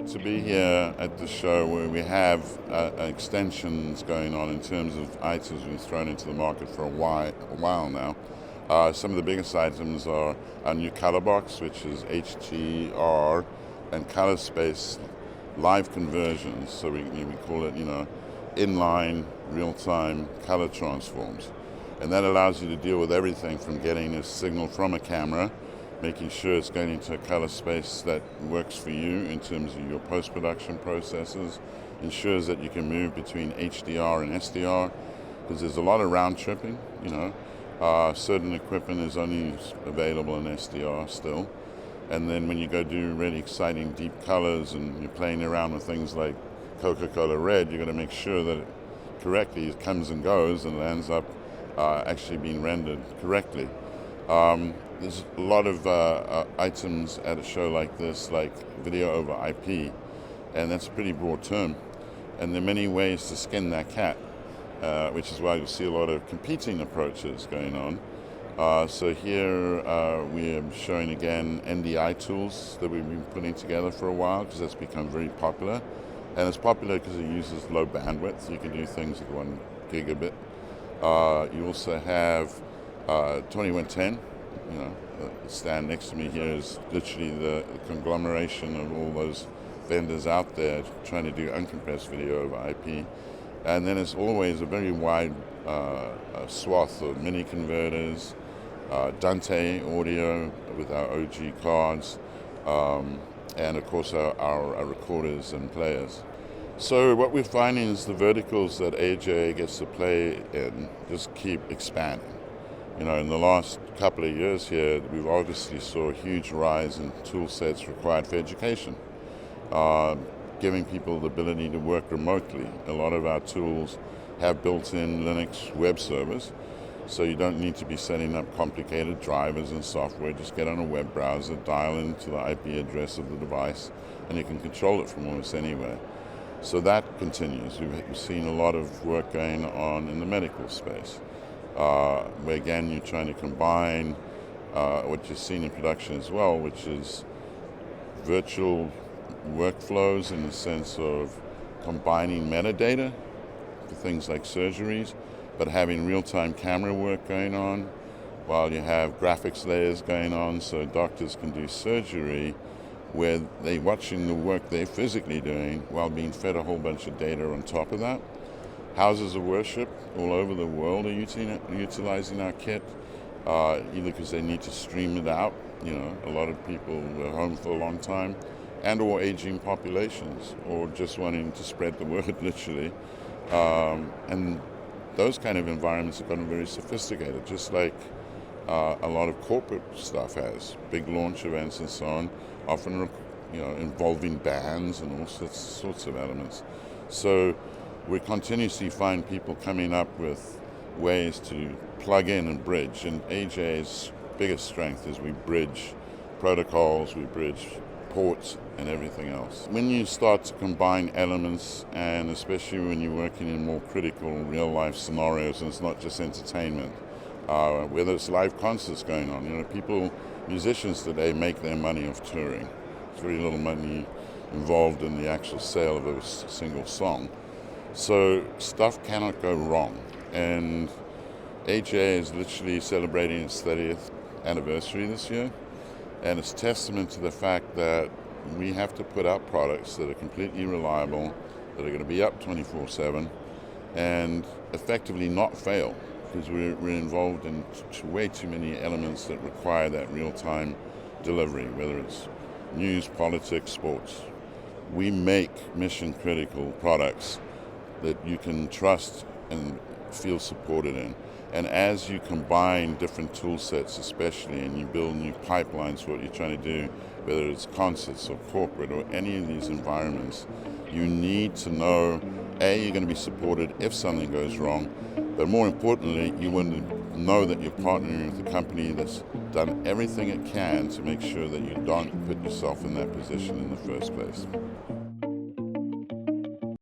great to be here at the show where we have extensions going on in terms of items we've thrown into the market for a while now. Some of the biggest items are our new ColorBox, which is HDR and color space live conversions. So we call it, inline, real-time color transforms. And that allows you to deal with everything from getting a signal from a camera, making sure it's going into a color space that works for you in terms of your post-production processes, ensures that you can move between HDR and SDR, because there's a lot of round tripping, certain equipment is only available in SDR still. And then when you go do really exciting deep colors and you're playing around with things like Coca-Cola Red, you're going to make sure that it comes and goes and it ends up actually being rendered correctly. There's a lot of items at a show like this, like video over IP, and that's a pretty broad term. And there are many ways to skin that cat, which is why you see a lot of competing approaches going on. So here we are showing again NDI tools that we've been putting together for a while, because that's become very popular. And it's popular because it uses low bandwidth. You can do things at 1 gigabit. You also have 2110. The stand next to me here is literally the conglomeration of all those vendors out there trying to do uncompressed video over IP. And then it's always a very wide swath of mini converters, DANTE audio with our OG cards, and of course our recorders and players. So what we're finding is the verticals that AJ gets to play in just keep expanding. In the last couple of years here, we've obviously saw a huge rise in tool sets required for education, giving people the ability to work remotely. A lot of our tools have built-in Linux web servers, so you don't need to be setting up complicated drivers and software. Just get on a web browser, dial into the IP address of the device, and you can control it from almost anywhere. So that continues. We've seen a lot of work going on in the medical space, where again you're trying to combine what you've seen in production as well, which is virtual workflows in the sense of combining metadata for things like surgeries, but having real-time camera work going on while you have graphics layers going on, so doctors can do surgery where they're watching the work they're physically doing while being fed a whole bunch of data on top of that. Houses of worship all over the world are utilizing our kit, either because they need to stream it out, a lot of people were home for a long time, and or aging populations, or just wanting to spread the word literally. And those kind of environments have gotten very sophisticated, just like a lot of corporate stuff has, big launch events and so on, often involving bands and all sorts of elements. So we continuously find people coming up with ways to plug in and bridge, and AJ's biggest strength is we bridge protocols, we bridge ports and everything else. When you start to combine elements, and especially when you're working in more critical real-life scenarios, and it's not just entertainment, whether it's live concerts going on, musicians today make their money off touring. There's very little money involved in the actual sale of a single song. So stuff cannot go wrong. And AJ is literally celebrating its 30th anniversary this year. And it's testament to the fact that we have to put out products that are completely reliable, that are going to be up 24/7, and effectively not fail, because we're involved in way too many elements that require that real-time delivery, whether it's news, politics, sports. We make mission-critical products that you can trust and feel supported in. And as you combine different tool sets especially, and you build new pipelines for what you're trying to do, whether it's concerts or corporate or any of these environments, you need to know, A, you're going to be supported if something goes wrong, but more importantly, you want to know that you're partnering with a company that's done everything it can to make sure that you don't put yourself in that position in the first place.